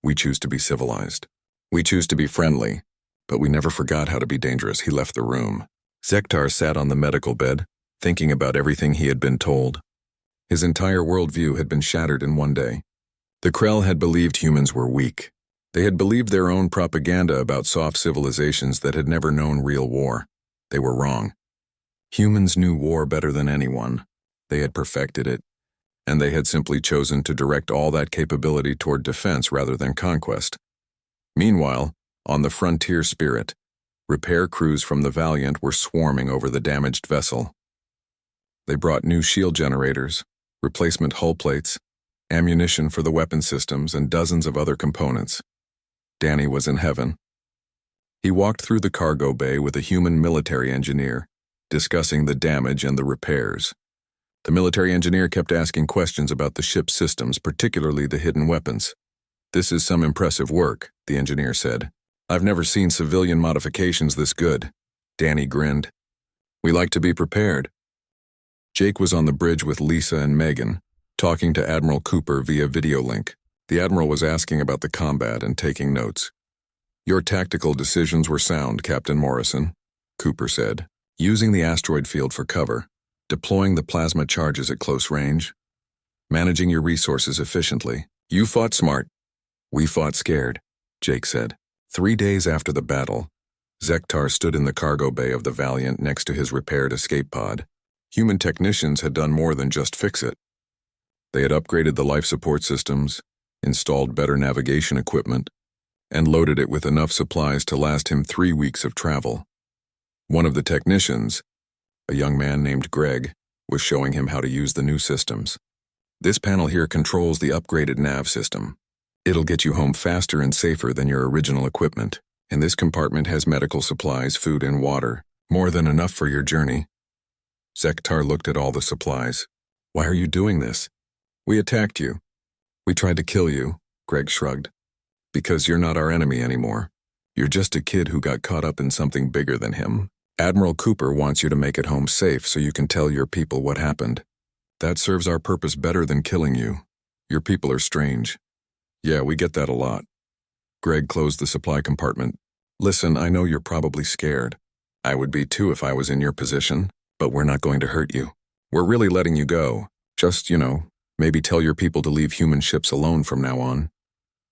We choose to be civilized. We choose to be friendly, but we never forgot how to be dangerous." He left the room. Zector sat on the medical bed, thinking about everything he had been told. His entire worldview had been shattered in one day. The Krell had believed humans were weak. They had believed their own propaganda about soft civilizations that had never known real war. They were wrong. Humans knew war better than anyone. They had perfected it, and they had simply chosen to direct all that capability toward defense rather than conquest. Meanwhile, on the Frontier Spirit, repair crews from the Valiant were swarming over the damaged vessel. They brought new shield generators, replacement hull plates, ammunition for the weapon systems, and dozens of other components. Danny was in heaven. He walked through the cargo bay with a human military engineer, discussing the damage and the repairs. The military engineer kept asking questions about the ship's systems, particularly the hidden weapons. "This is some impressive work," the engineer said. "I've never seen civilian modifications this good." Danny grinned. "We like to be prepared." Jake was on the bridge with Lisa and Megan, talking to Admiral Cooper via video link. The Admiral was asking about the combat and taking notes. "Your tactical decisions were sound, Captain Morrison," Cooper said. "Using the asteroid field for cover, deploying the plasma charges at close range, managing your resources efficiently. You fought smart. We fought scared," Jake said. 3 days after the battle, Zector stood in the cargo bay of the Valiant next to his repaired escape pod. Human technicians had done more than just fix it. They had upgraded the life support systems, installed better navigation equipment, and loaded it with enough supplies to last him 3 weeks of travel. One of the technicians, a young man named Greg, was showing him how to use the new systems. "This panel here controls the upgraded nav system. It'll get you home faster and safer than your original equipment, and this compartment has medical supplies, food, and water, more than enough for your journey." Zector looked at all the supplies. "Why are you doing this?" "We attacked you. We tried to kill you," Greg shrugged. "Because you're not our enemy anymore. You're just a kid who got caught up in something bigger than him. Admiral Cooper wants you to make it home safe so you can tell your people what happened. That serves our purpose better than killing you. Your people are strange." "Yeah, we get that a lot." Greg closed the supply compartment. "Listen, I know you're probably scared. I would be too if I was in your position, but we're not going to hurt you. We're really letting you go. Just, maybe tell your people to leave human ships alone from now on."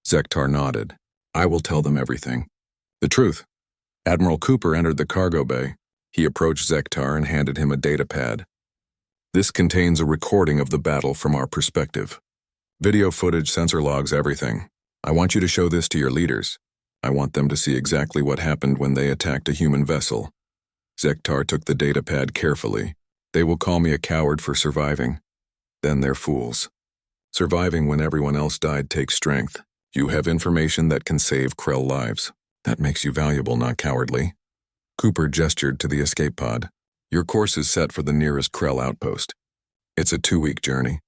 Zector nodded. "I will tell them everything. The truth." Admiral Cooper entered the cargo bay. He approached Zector and handed him a data pad. "This contains a recording of the battle from our perspective. Video footage, sensor logs, everything. I want you to show this to your leaders. I want them to see exactly what happened when they attacked a human vessel." Zector took the data pad carefully. "They will call me a coward for surviving. Then they're fools. Surviving when everyone else died takes strength. You have information that can save Krell lives. That makes you valuable, not cowardly." Cooper gestured to the escape pod. "Your course is set for the nearest Krell outpost. It's a 2-week journey.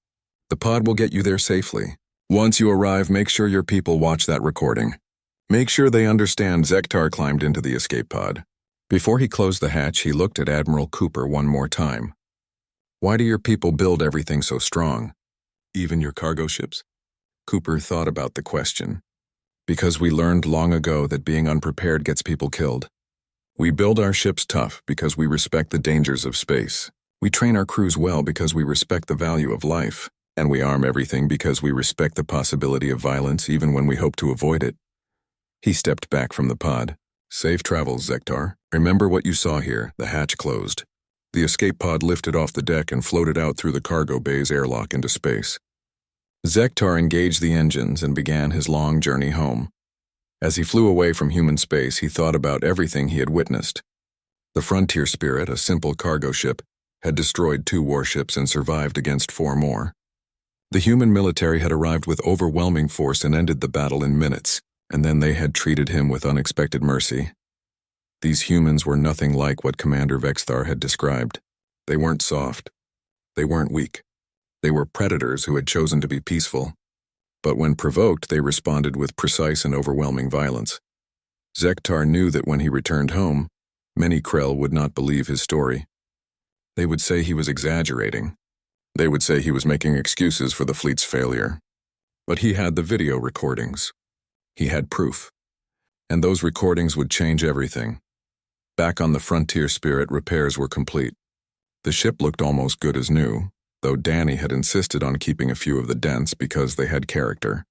The pod will get you there safely. Once you arrive, make sure your people watch that recording. Make sure they understand." Zector climbed into the escape pod. Before he closed the hatch, he looked at Admiral Cooper one more time. "Why do your people build everything so strong? Even your cargo ships?" Cooper thought about the question. "Because we learned long ago that being unprepared gets people killed. We build our ships tough because we respect the dangers of space. We train our crews well because we respect the value of life. And we arm everything because we respect the possibility of violence even when we hope to avoid it." He stepped back from the pod. "Safe travels, Zector. Remember what you saw here." The hatch closed. The escape pod lifted off the deck and floated out through the cargo bay's airlock into space. Zector engaged the engines and began his long journey home. As he flew away from human space, he thought about everything he had witnessed. The Frontier Spirit, a simple cargo ship, had destroyed 2 warships and survived against 4 more. The human military had arrived with overwhelming force and ended the battle in minutes, and then they had treated him with unexpected mercy. These humans were nothing like what Commander Vexthar had described. They weren't soft. They weren't weak. They were predators who had chosen to be peaceful. But when provoked, they responded with precise and overwhelming violence. Vexthar knew that when he returned home, many Krell would not believe his story. They would say he was exaggerating. They would say he was making excuses for the fleet's failure. But he had the video recordings. He had proof. And those recordings would change everything. Back on the Frontier Spirit, repairs were complete. The ship looked almost good as new, though Danny had insisted on keeping a few of the dents because they had character.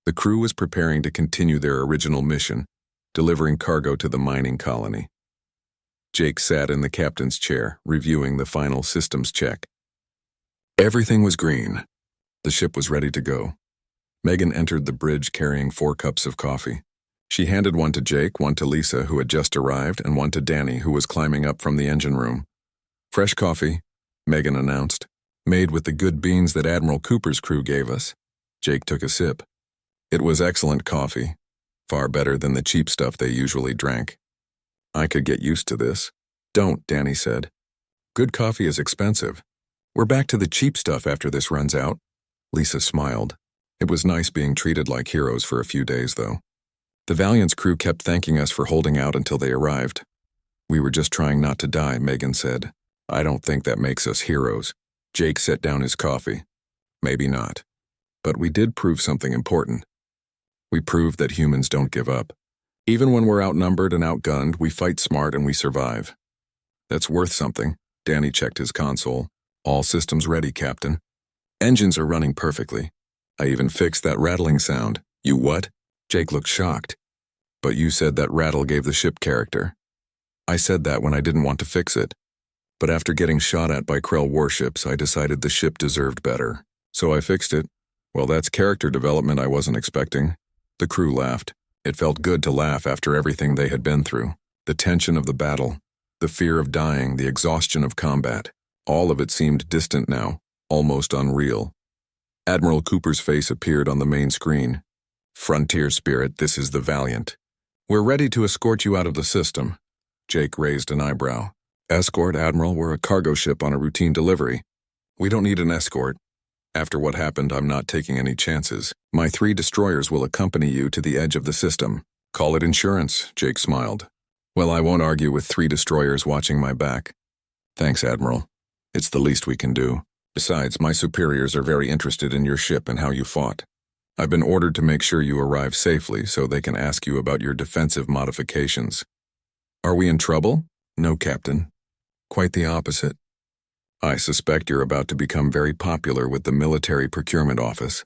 The crew was preparing to continue their original mission, delivering cargo to the mining colony. Jake sat in the captain's chair, reviewing the final systems check. Everything was green. The ship was ready to go. Megan entered the bridge carrying 4 cups of coffee. She handed one to Jake, one to Lisa, who had just arrived, and one to Danny, who was climbing up from the engine room. Fresh coffee, Megan announced, made with the good beans that Admiral Cooper's crew gave us. Jake took a sip. It was excellent coffee, far better than the cheap stuff they usually drank. I could get used to this. Don't, Danny said. Good coffee is expensive. We're back to the cheap stuff after this runs out. Lisa smiled. It was nice being treated like heroes for a few days, though. The Valiant's crew kept thanking us for holding out until they arrived. We were just trying not to die, Megan said. I don't think that makes us heroes. Jake set down his coffee. Maybe not. But we did prove something important. We proved that humans don't give up. Even when we're outnumbered and outgunned, we fight smart and we survive. That's worth something. Danny checked his console. All systems ready, Captain. Engines are running perfectly. I even fixed that rattling sound. You what? Jake looked shocked. But you said that rattle gave the ship character. I said that when I didn't want to fix it. But after getting shot at by Krell warships, I decided the ship deserved better. So I fixed it. Well, that's character development I wasn't expecting. The crew laughed. It felt good to laugh after everything they had been through. The tension of the battle, the fear of dying, the exhaustion of combat. All of it seemed distant now, almost unreal. Admiral Cooper's face appeared on the main screen. Frontier Spirit, this is the Valiant. We're ready to escort you out of the system. Jake raised an eyebrow. Escort, Admiral, we're a cargo ship on a routine delivery. We don't need an escort. After what happened, I'm not taking any chances. My 3 destroyers will accompany you to the edge of the system. Call it insurance, Jake smiled. Well, I won't argue with 3 destroyers watching my back. Thanks, Admiral. It's the least we can do. Besides, my superiors are very interested in your ship and how you fought. I've been ordered to make sure you arrive safely so they can ask you about your defensive modifications. Are we in trouble? No, Captain. Quite the opposite. I suspect you're about to become very popular with the Military Procurement Office.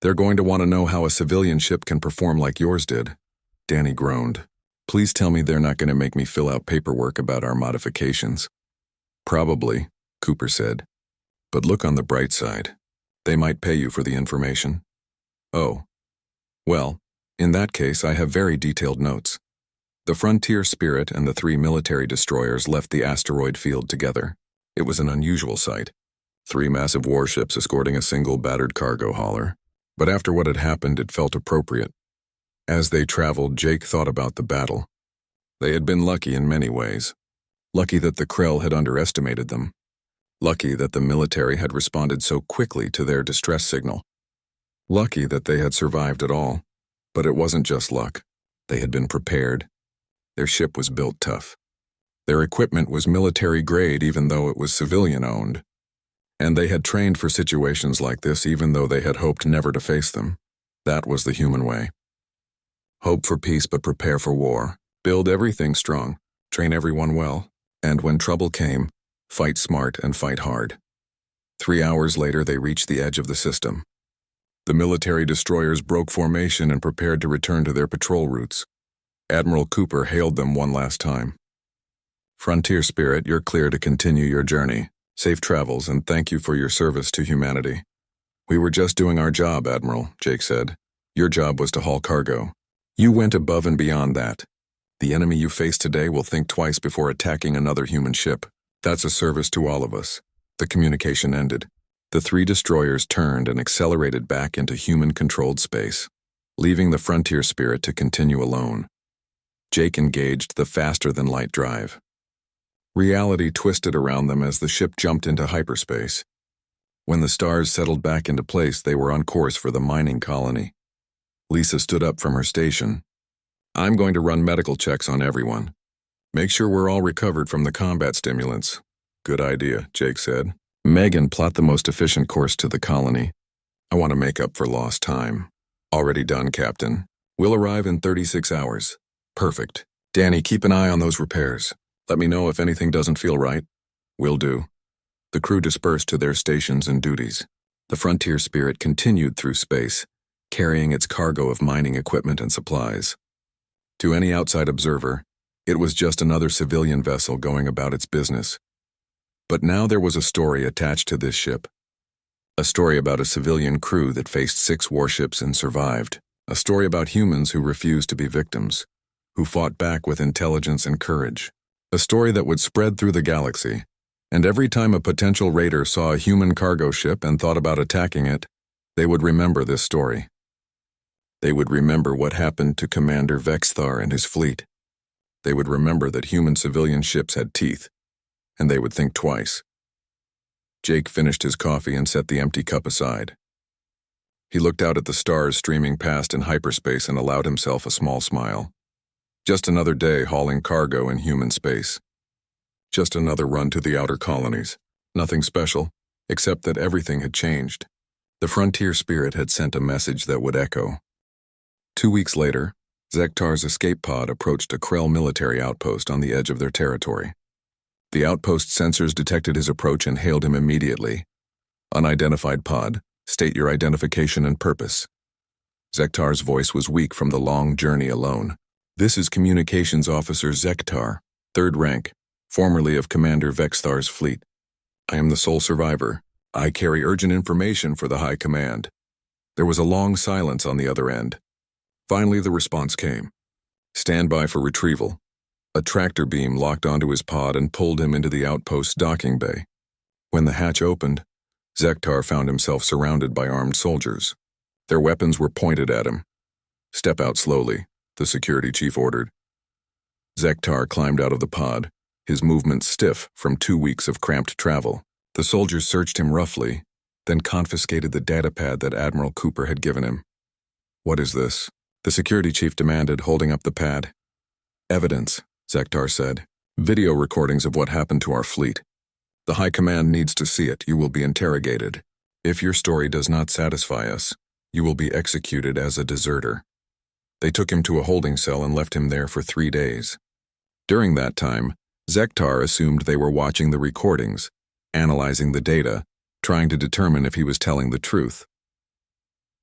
They're going to want to know how a civilian ship can perform like yours did. Danny groaned. Please tell me they're not going to make me fill out paperwork about our modifications. Probably, Cooper said. But look on the bright side. They might pay you for the information. Oh. Well, in that case, I have very detailed notes. The Frontier Spirit and the 3 military destroyers left the asteroid field together. It was an unusual sight. 3 massive warships escorting a single battered cargo hauler. But after what had happened, it felt appropriate. As they traveled, Jake thought about the battle. They had been lucky in many ways. Lucky that the Krell had underestimated them. Lucky that the military had responded so quickly to their distress signal. Lucky that they had survived at all. But it wasn't just luck. They had been prepared. Their ship was built tough. Their equipment was military grade even though it was civilian owned. And they had trained for situations like this even though they had hoped never to face them. That was the human way. Hope for peace but prepare for war. Build everything strong. Train everyone well. And when trouble came, fight smart and fight hard. 3 hours later, they reached the edge of the system. The military destroyers broke formation and prepared to return to their patrol routes. Admiral Cooper hailed them one last time. Frontier Spirit, you're clear to continue your journey. Safe travels, and thank you for your service to humanity. We were just doing our job, Admiral, Jake said. Your job was to haul cargo. You went above and beyond that. The enemy you face today will think twice before attacking another human ship. That's a service to all of us." The communication ended. The 3 destroyers turned and accelerated back into human-controlled space, leaving the Frontier Spirit to continue alone. Jake engaged the faster-than-light drive. Reality twisted around them as the ship jumped into hyperspace. When the stars settled back into place, they were on course for the mining colony. Lisa stood up from her station. "I'm going to run medical checks on everyone. Make sure we're all recovered from the combat stimulants." "Good idea," Jake said. "Megan, plot the most efficient course to the colony. I want to make up for lost time." "Already done, Captain. We'll arrive in 36 hours. "Perfect. Danny, keep an eye on those repairs. Let me know if anything doesn't feel right." "Will do." The crew dispersed to their stations and duties. The Frontier Spirit continued through space, carrying its cargo of mining equipment and supplies. To any outside observer, it was just another civilian vessel going about its business. But now there was a story attached to this ship. A story about a civilian crew that faced 6 warships and survived. A story about humans who refused to be victims, who fought back with intelligence and courage. A story that would spread through the galaxy, and every time a potential raider saw a human cargo ship and thought about attacking it, they would remember this story. They would remember what happened to Commander Vexthar and his fleet. They would remember that human civilian ships had teeth, and they would think twice. Jake finished his coffee and set the empty cup aside. He looked out at the stars streaming past in hyperspace and allowed himself a small smile. Just another day hauling cargo in human space. Just another run to the outer colonies. Nothing special, except that everything had changed. The Frontier Spirit had sent a message that would echo. 2 weeks later, Zektar's escape pod approached a Krell military outpost on the edge of their territory. The outpost's sensors detected his approach and hailed him immediately. "Unidentified pod, state your identification and purpose." Zektar's voice was weak from the long journey alone. "This is Communications Officer Zektar, 3rd rank, formerly of Commander Vexthar's fleet. I am the sole survivor. I carry urgent information for the High Command." There was a long silence on the other end. Finally, the response came. "Stand by for retrieval." A tractor beam locked onto his pod and pulled him into the outpost's docking bay. When the hatch opened, Zektar found himself surrounded by armed soldiers. Their weapons were pointed at him. "Step out slowly," the security chief ordered. Zektar climbed out of the pod, his movements stiff from 2 weeks of cramped travel. The soldiers searched him roughly, then confiscated the datapad that Admiral Cooper had given him. "What is this?" the security chief demanded, holding up the pad. "Evidence," Zektar said. "Video recordings of what happened to our fleet. The High Command needs to see it. You will be interrogated. If your story does not satisfy us, you will be executed as a deserter." They took him to a holding cell and left him there for 3 days. During that time, Zektar assumed they were watching the recordings, analyzing the data, trying to determine if he was telling the truth.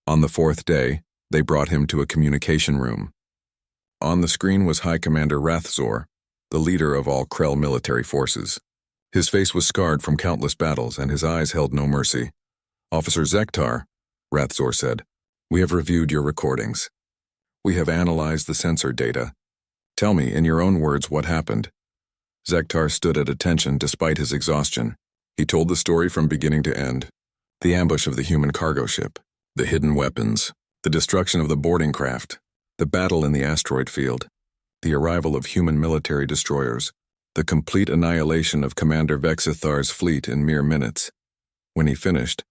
On the 4th day, they brought him to a communication room. On the screen was High Commander Rathzor, the leader of all Krell military forces. His face was scarred from countless battles, and his eyes held no mercy. "Officer Zektar," Rathzor said, "we have reviewed your recordings. We have analyzed the sensor data. Tell me, in your own words, what happened." Zektar stood at attention despite his exhaustion. He told the story from beginning to end. The ambush of the human cargo ship, the hidden weapons, the destruction of the boarding craft, the battle in the asteroid field, the arrival of human military destroyers, the complete annihilation of Commander Vexithar's fleet in mere minutes. When he finished,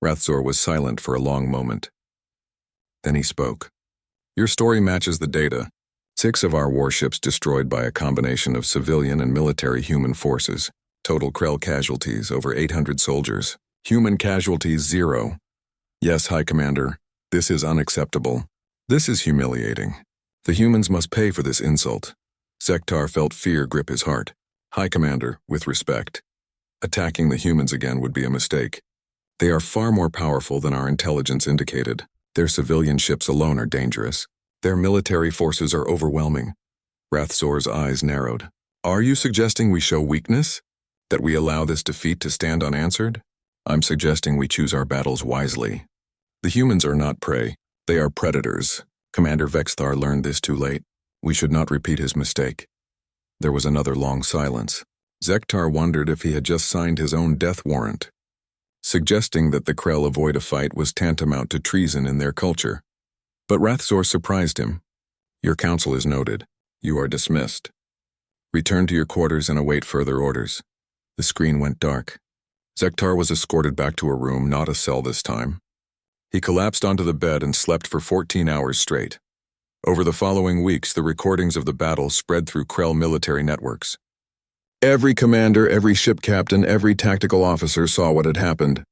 Rathzor was silent for a long moment. Then he spoke. "Your story matches the data. 6 of our warships destroyed by a combination of civilian and military human forces. Total Krell casualties, over 800 soldiers. Human casualties, 0. Yes, High Commander, this is unacceptable. This is humiliating. The humans must pay for this insult." Zektar felt fear grip his heart. "High Commander, with respect, attacking the humans again would be a mistake. They are far more powerful than our intelligence indicated. Their civilian ships alone are dangerous. Their military forces are overwhelming." Rathzor's eyes narrowed. "Are you suggesting we show weakness? That we allow this defeat to stand unanswered?" "I'm suggesting we choose our battles wisely. The humans are not prey. They are predators, Commander Vexthar learned this too late. We should not repeat his mistake. There was another long silence. Zektar wondered if he had just signed his own death warrant. Suggesting that the Krell avoid a fight was tantamount to treason in their culture. But Rathzor surprised him. Your counsel is noted. You are dismissed. Return to your quarters and await further orders. The screen went dark. Zektar was escorted back to a room, not a cell this time. He collapsed onto the bed and slept for 14 hours straight. Over the following weeks, the recordings of the battle spread through Krell military networks. Every commander, every ship captain, every tactical officer saw what had happened.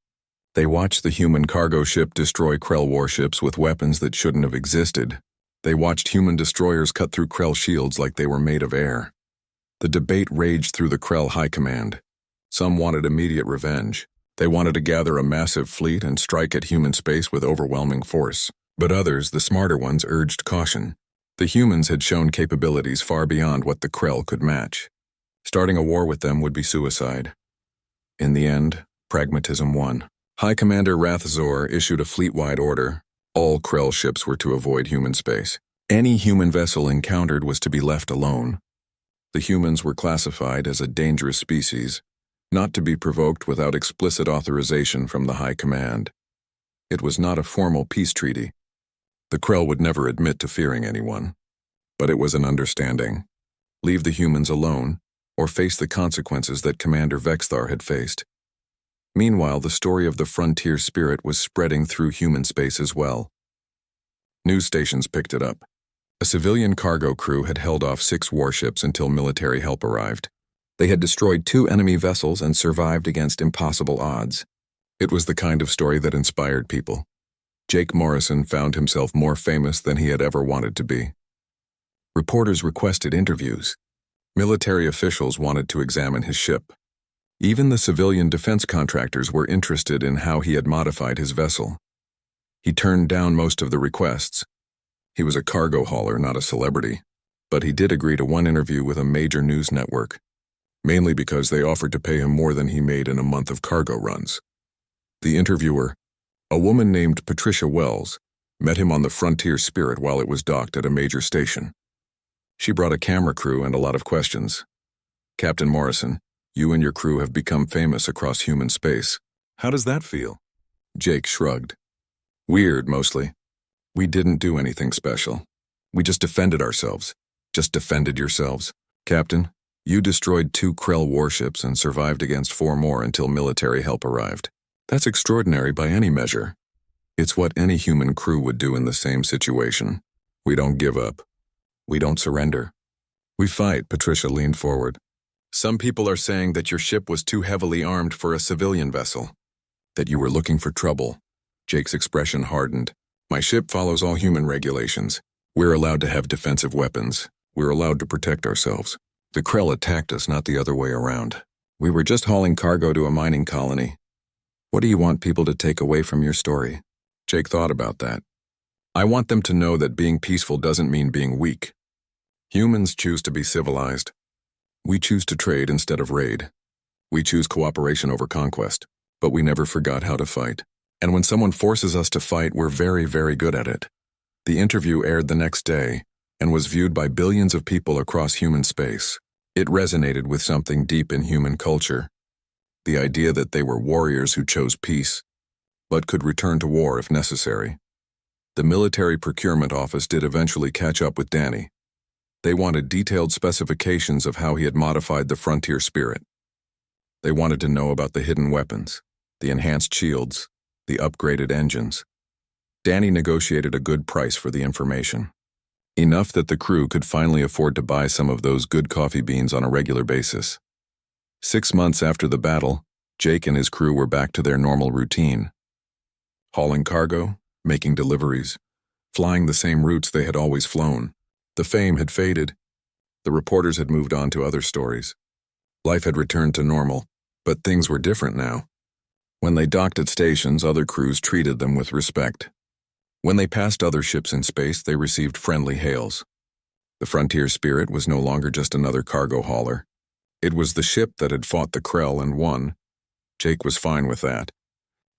They watched the human cargo ship destroy Krell warships with weapons that shouldn't have existed. They watched human destroyers cut through Krell shields like they were made of air. The debate raged through the Krell High Command. Some wanted immediate revenge. They wanted to gather a massive fleet and strike at human space with overwhelming force. But others, the smarter ones, urged caution. The humans had shown capabilities far beyond what the Krell could match. Starting a war with them would be suicide. In the end, pragmatism won. High Commander Rathzor issued a fleet-wide order. All Krell ships were to avoid human space. Any human vessel encountered was to be left alone. The humans were classified as a dangerous species, not to be provoked without explicit authorization from the High Command. It was not a formal peace treaty. The Krell would never admit to fearing anyone. But it was an understanding. Leave the humans alone, or face the consequences that Commander Vexthar had faced. Meanwhile, the story of the frontier spirit was spreading through human space as well. News stations picked it up. A civilian cargo crew had held off 6 warships until military help arrived. They had destroyed 2 enemy vessels and survived against impossible odds. It was the kind of story that inspired people. Jake Morrison found himself more famous than he had ever wanted to be. Reporters requested interviews. Military officials wanted to examine his ship. Even the civilian defense contractors were interested in how he had modified his vessel. He turned down most of the requests. He was a cargo hauler, not a celebrity, but he did agree to one interview with a major news network, mainly because they offered to pay him more than he made in a month of cargo runs. The interviewer, a woman named Patricia Wells, met him on the Frontier Spirit while it was docked at a major station. She brought a camera crew and a lot of questions. Captain Morrison, you and your crew have become famous across human space. How does that feel? Jake shrugged. Weird, mostly. We didn't do anything special. We just defended ourselves. Just defended yourselves. Captain, you destroyed 2 Krell warships and survived against 4 more until military help arrived. That's extraordinary by any measure. It's what any human crew would do in the same situation. We don't give up. We don't surrender. We fight, Patricia leaned forward. Some people are saying that your ship was too heavily armed for a civilian vessel. That you were looking for trouble. Jake's expression hardened. My ship follows all human regulations. We're allowed to have defensive weapons. We're allowed to protect ourselves. The Krell attacked us, not the other way around. We were just hauling cargo to a mining colony. What do you want people to take away from your story? Jake thought about that. I want them to know that being peaceful doesn't mean being weak. Humans choose to be civilized. We choose to trade instead of raid. We choose cooperation over conquest, but we never forgot how to fight. And when someone forces us to fight, we're very, very good at it. The interview aired the next day and was viewed by billions of people across human space. It resonated with something deep in human culture. The idea that they were warriors who chose peace, but could return to war if necessary. The military procurement office did eventually catch up with Danny. They wanted detailed specifications of how he had modified the Frontier Spirit. They wanted to know about the hidden weapons, the enhanced shields, the upgraded engines. Danny negotiated a good price for the information. Enough that the crew could finally afford to buy some of those good coffee beans on a regular basis. 6 months after the battle, Jake and his crew were back to their normal routine. Hauling cargo, making deliveries, flying the same routes they had always flown. The fame had faded. The reporters had moved on to other stories. Life had returned to normal, but things were different now. When they docked at stations, other crews treated them with respect. When they passed other ships in space, they received friendly hails. The Frontier Spirit was no longer just another cargo hauler. It was the ship that had fought the Krell and won. Jake was fine with that.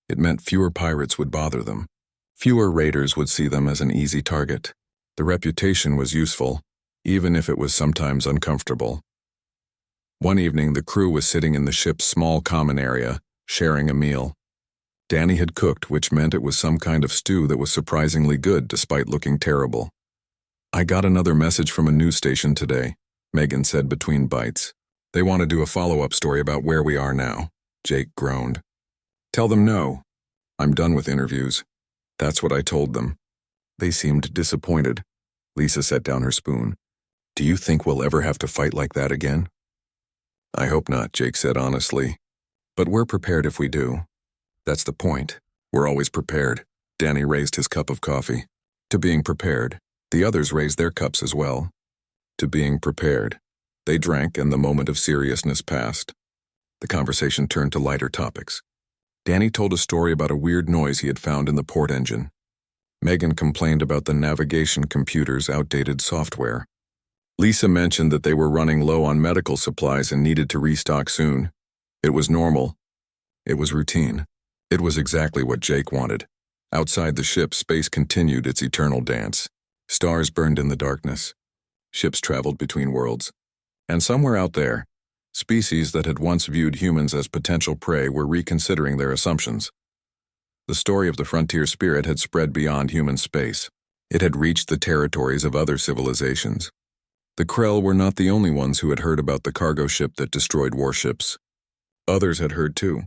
It meant fewer pirates would bother them. Fewer raiders would see them as an easy target. The reputation was useful, even if it was sometimes uncomfortable. One evening, the crew was sitting in the ship's small common area, sharing a meal. Danny had cooked, which meant it was some kind of stew that was surprisingly good despite looking terrible. "I got another message from a news station today," Megan said between bites. "They want to do a follow-up story about where we are now," Jake groaned. "Tell them no. I'm done with interviews." That's what I told them. They seemed disappointed. Lisa set down her spoon. "Do you think we'll ever have to fight like that again?" "I hope not," Jake said honestly. "But we're prepared if we do. That's the point. We're always prepared." Danny raised his cup of coffee. To being prepared. The others raised their cups as well. To being prepared. They drank, and the moment of seriousness passed. The conversation turned to lighter topics. Danny told a story about a weird noise he had found in the port engine. Megan complained about the navigation computer's outdated software. Lisa mentioned that they were running low on medical supplies and needed to restock soon. It was normal. It was routine. It was exactly what Jake wanted. Outside the ship, space continued its eternal dance. Stars burned in the darkness. Ships traveled between worlds. And somewhere out there, species that had once viewed humans as potential prey were reconsidering their assumptions. The story of the frontier spirit had spread beyond human space. It had reached the territories of other civilizations. The Krell were not the only ones who had heard about the cargo ship that destroyed warships. Others had heard too.